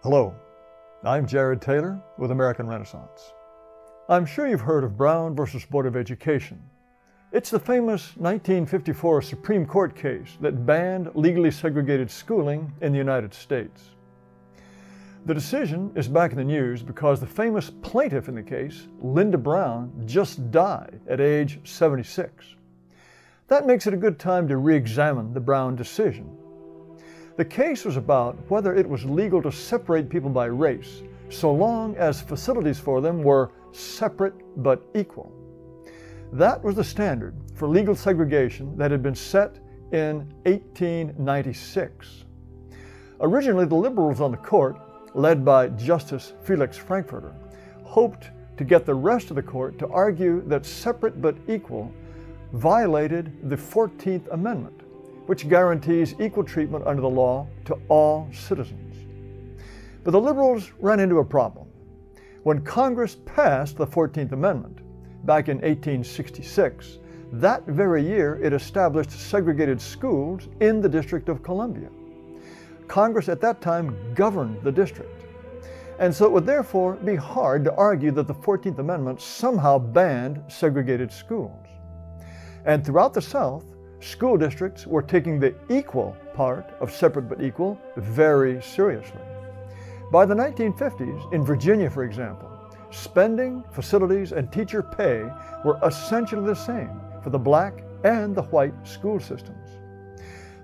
Hello, I'm Jared Taylor with American Renaissance. I'm sure you've heard of Brown versus Board of Education. It's the famous 1954 Supreme Court case that banned legally segregated schooling in the United States. The decision is back in the news because the famous plaintiff in the case, Linda Brown, just died at age 76. That makes it a good time to re-examine the Brown decision. The case was about whether it was legal to separate people by race, so long as facilities for them were separate but equal. That was the standard for legal segregation that had been set in 1896. Originally, the liberals on the court, led by Justice Felix Frankfurter, hoped to get the rest of the court to argue that separate but equal violated the 14th Amendment, which guarantees equal treatment under the law to all citizens. But the liberals ran into a problem. When Congress passed the 14th Amendment back in 1866, that very year it established segregated schools in the District of Columbia. Congress at that time governed the district, and so it would therefore be hard to argue that the 14th Amendment somehow banned segregated schools. And throughout the South, school districts were taking the equal part of separate but equal very seriously. By the 1950s, in Virginia, for example, spending, facilities, and teacher pay were essentially the same for the black and the white school systems.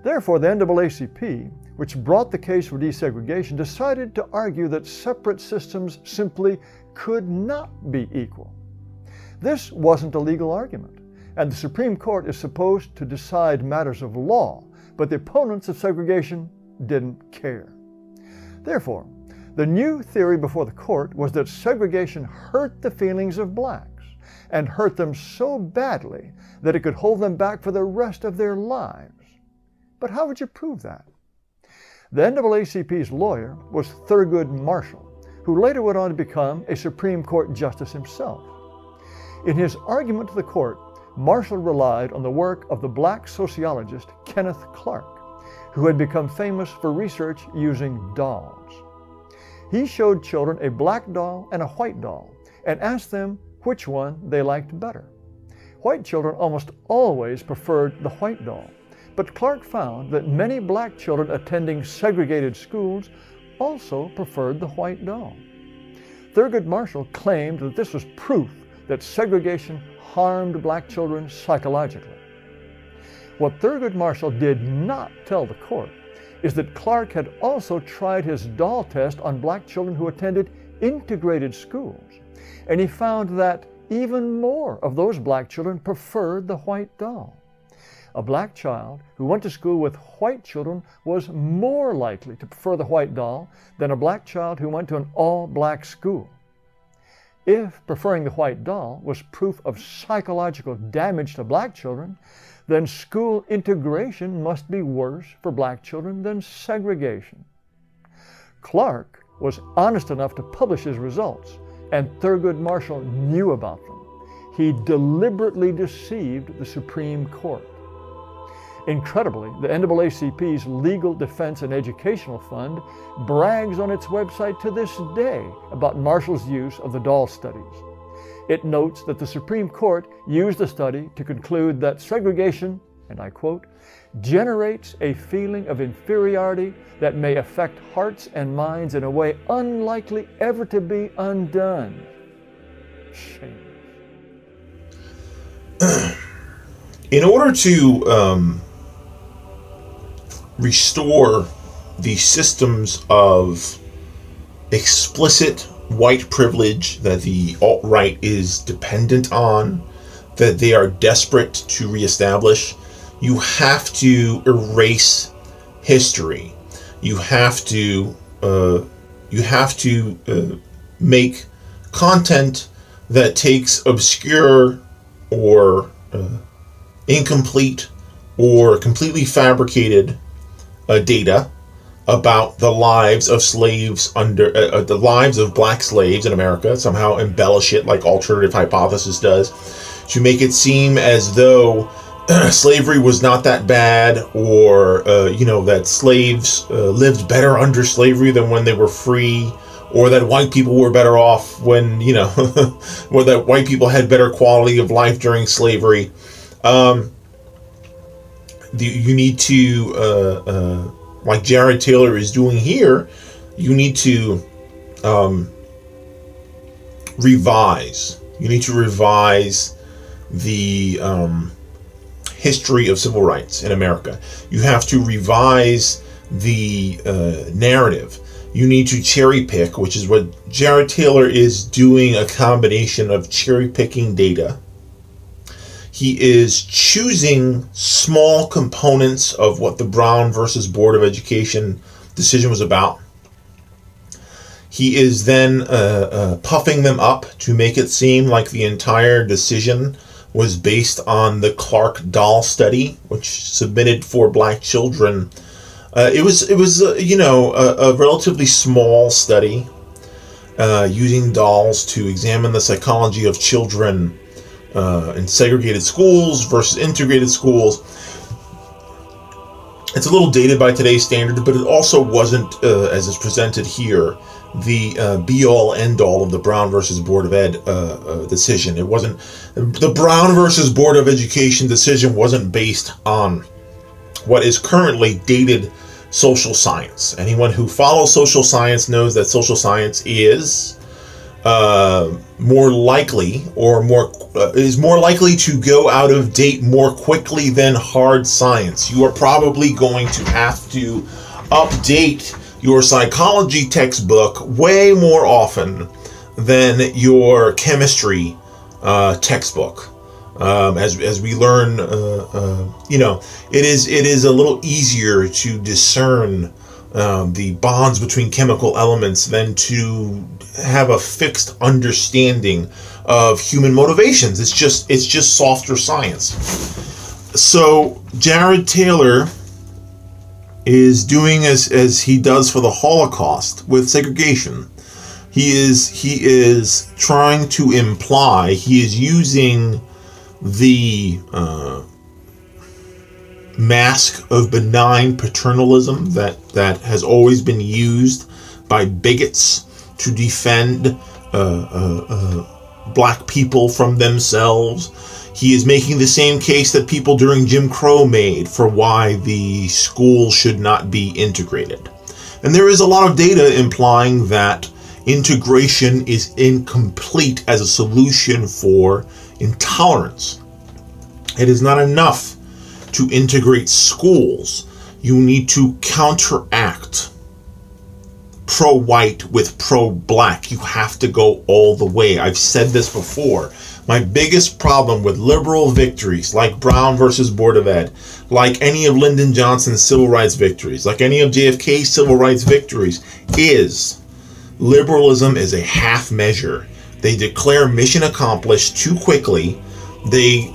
Therefore, the NAACP, which brought the case for desegregation, decided to argue that separate systems simply could not be equal. This wasn't a legal argument, and the Supreme Court is supposed to decide matters of law, but the opponents of segregation didn't care. Therefore, the new theory before the court was that segregation hurt the feelings of blacks, and hurt them so badly that it could hold them back for the rest of their lives. But how would you prove that? The NAACP's lawyer was Thurgood Marshall, who later went on to become a Supreme Court justice himself. In his argument to the court, Marshall relied on the work of the black sociologist Kenneth Clark, who had become famous for research using dolls. He showed children a black doll and a white doll and asked them which one they liked better. White children almost always preferred the white doll, but Clark found that many black children attending segregated schools also preferred the white doll. Thurgood Marshall claimed that this was proof that segregation harmed black children psychologically. What Thurgood Marshall did not tell the court is that Clark had also tried his doll test on black children who attended integrated schools, and he found that even more of those black children preferred the white doll. A black child who went to school with white children was more likely to prefer the white doll than a black child who went to an all-black school. If preferring the white doll was proof of psychological damage to black children, then school integration must be worse for black children than segregation. Clark was honest enough to publish his results, and Thurgood Marshall knew about them. He deliberately deceived the Supreme Court. Incredibly, the NAACP's Legal Defense and Educational Fund brags on its website to this day about Marshall's use of the doll studies. It notes that the Supreme Court used the study to conclude that segregation, and I quote, generates a feeling of inferiority that may affect hearts and minds in a way unlikely ever to be undone. Shame. In order to restore the systems of explicit white privilege that the alt-right is dependent on, that they are desperate to reestablish, you have to erase history. You have to make content that takes obscure or incomplete or completely fabricated data about the lives of slaves the lives of black slaves in America, somehow embellish it like Alternative Hypothesis does, to make it seem as though slavery was not that bad, or that slaves lived better under slavery than when they were free, or that white people were better off when, or that white people had better quality of life during slavery. You need to, like Jared Taylor is doing here, you need to revise. You need to revise the history of civil rights in America. You have to revise the narrative. You need to cherry pick, which is what Jared Taylor is doing, a combination of cherry picking data. He is choosing small components of what the Brown versus Board of Education decision was about. He is then puffing them up to make it seem like the entire decision was based on the Clark-Doll study, which submitted for black children. It was a relatively small study using dolls to examine the psychology of children in segregated schools versus integrated schools. It's a little dated by today's standards, but it also wasn't, as is presented here, the be-all, end-all of the Brown versus Board of Ed decision. It wasn't, the Brown versus Board of Education decision wasn't based on what is currently dated social science. Anyone who follows social science knows that social science is more likely to go out of date more quickly than hard science. You are probably going to have to update your psychology textbook way more often than your chemistry textbook. As we learn, it is a little easier to discern the bonds between chemical elements than to have a fixed understanding of human motivations. It's just softer science. So Jared Taylor is doing as he does for the Holocaust with segregation. He is trying to imply, he is using the mask of benign paternalism that has always been used by bigots to defend black people from themselves. He is making the same case that people during Jim Crow made for why the school should not be integrated. And there is a lot of data implying that integration is incomplete as a solution for intolerance. It is not enough to integrate schools. You need to counteract pro-white with pro-black. You have to go all the way. I've said this before. My biggest problem with liberal victories like Brown versus Board of Ed, like any of Lyndon Johnson's civil rights victories, like any of JFK's civil rights victories, is liberalism is a half measure. They declare mission accomplished too quickly. They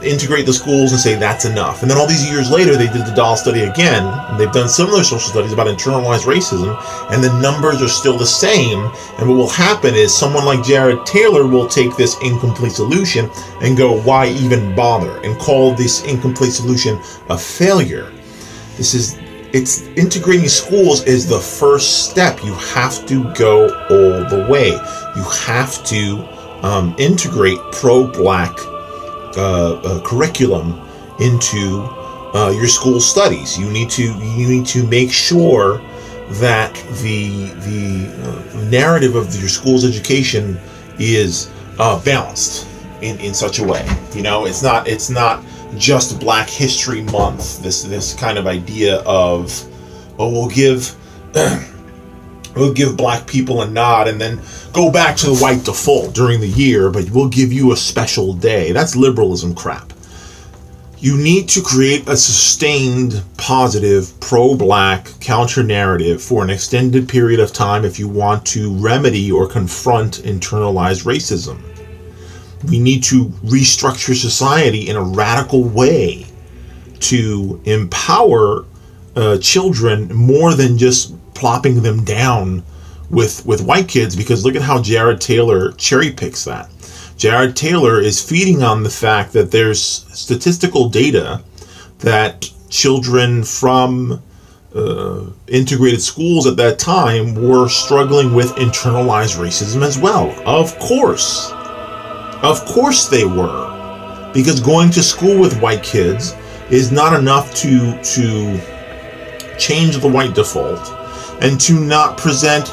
integrate the schools and say that's enough. And then all these years later, they did the doll study again. And they've done similar social studies about internalized racism, and the numbers are still the same. And what will happen is someone like Jared Taylor will take this incomplete solution and go, why even bother? And call this incomplete solution a failure. It's integrating schools is the first step. You have to go all the way. You have to integrate pro-black curriculum into your school studies. You need to make sure that the narrative of your school's education is balanced in such a way. It's not just Black History Month. This kind of idea of, we'll give black people a nod and then go back to the white default during the year, but we'll give you a special day. That's liberalism crap. You need to create a sustained, positive, pro-black counter-narrative for an extended period of time if you want to remedy or confront internalized racism. We need to restructure society in a radical way to empower children more than just plopping them down with white kids, because look at how Jared Taylor cherry picks that. Jared Taylor is feeding on the fact that there's statistical data that children from integrated schools at that time were struggling with internalized racism as well. Of course they were, because going to school with white kids is not enough to change the white default and to not present,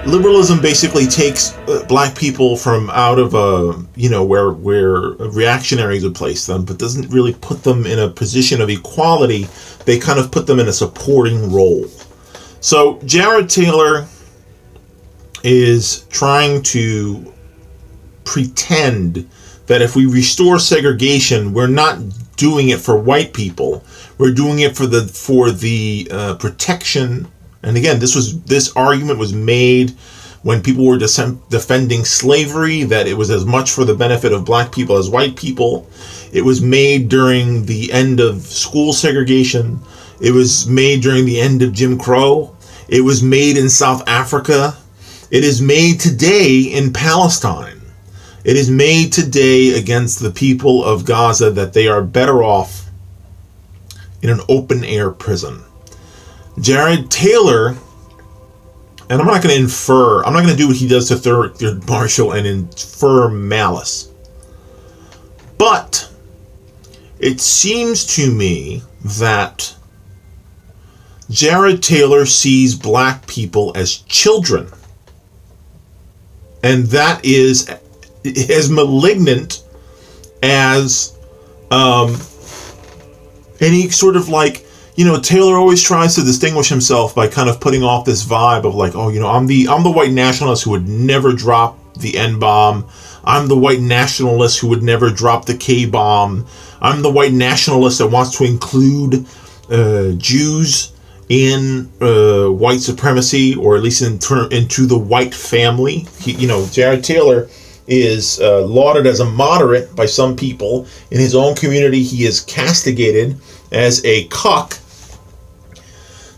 liberalism basically takes black people from out of where reactionaries would place them, but doesn't really put them in a position of equality. They kind of put them in a supporting role. So Jared Taylor is trying to pretend that if we restore segregation, we're not doing it for white people. We're doing it for the protection. And again, this argument was made when people were defending slavery, that it was as much for the benefit of black people as white people. It was made during the end of school segregation. It was made during the end of Jim Crow. It was made in South Africa. It is made today in Palestine. It is made today against the people of Gaza, that they are better off in an open-air prison. Jared Taylor, and I'm not going to infer, I'm not going to do what he does to Thurgood Marshall and infer malice. But it seems to me that Jared Taylor sees black people as children. And that is as malignant as any sort of Taylor always tries to distinguish himself by kind of putting off this vibe of I'm the white nationalist who would never drop the N-bomb. I'm the white nationalist who would never drop the K-bomb. I'm the white nationalist that wants to include Jews in white supremacy, or at least into the white family. Jared Taylor is lauded as a moderate by some people. In his own community, he is castigated as a cuck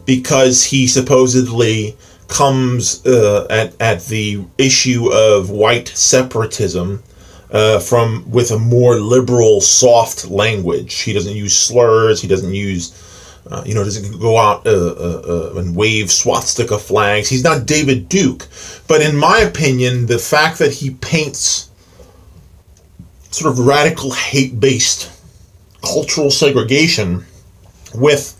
because he supposedly comes at the issue of white separatism with a more liberal, soft language. He doesn't use slurs. He doesn't use doesn't go out and wave swastika flags. He's not David Duke. But in my opinion, the fact that he paints sort of radical hate-based cultural segregation with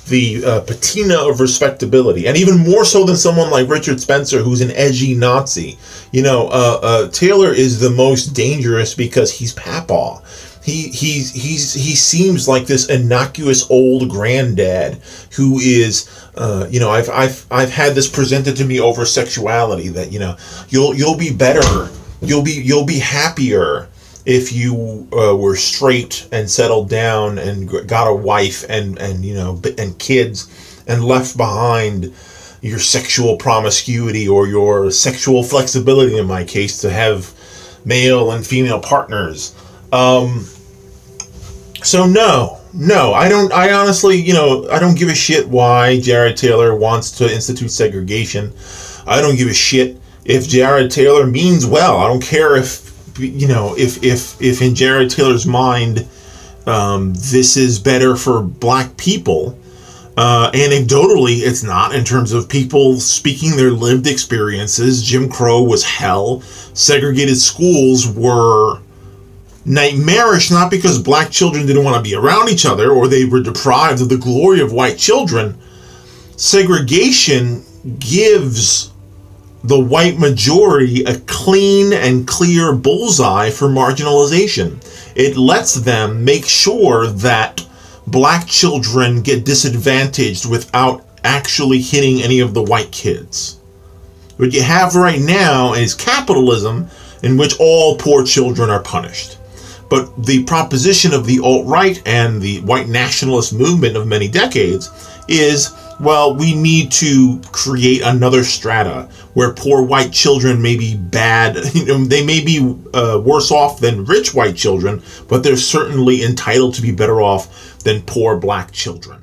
the patina of respectability, and even more so than someone like Richard Spencer, who's an edgy Nazi. Taylor is the most dangerous because he's Papaw. He seems like this innocuous old granddad who is I've had this presented to me over sexuality, that you'll be better, you'll be happier if you were straight and settled down and got a wife and kids and left behind your sexual promiscuity or your sexual flexibility, in my case, to have male and female partners. So no, I honestly, I don't give a shit why Jared Taylor wants to institute segregation. I don't give a shit if Jared Taylor means well. I don't care if in Jared Taylor's mind, this is better for black people. Anecdotally, it's not, in terms of people speaking their lived experiences. Jim Crow was hell. Segregated schools were nightmarish, not because black children didn't want to be around each other or they were deprived of the glory of white children. Segregation gives the white majority a clean and clear bullseye for marginalization. It lets them make sure that black children get disadvantaged without actually hitting any of the white kids. What you have right now is capitalism, in which all poor children are punished. But the proposition of the alt-right and the white nationalist movement of many decades is, well, we need to create another strata where poor white children may be bad. They may be worse off than rich white children, but they're certainly entitled to be better off than poor black children.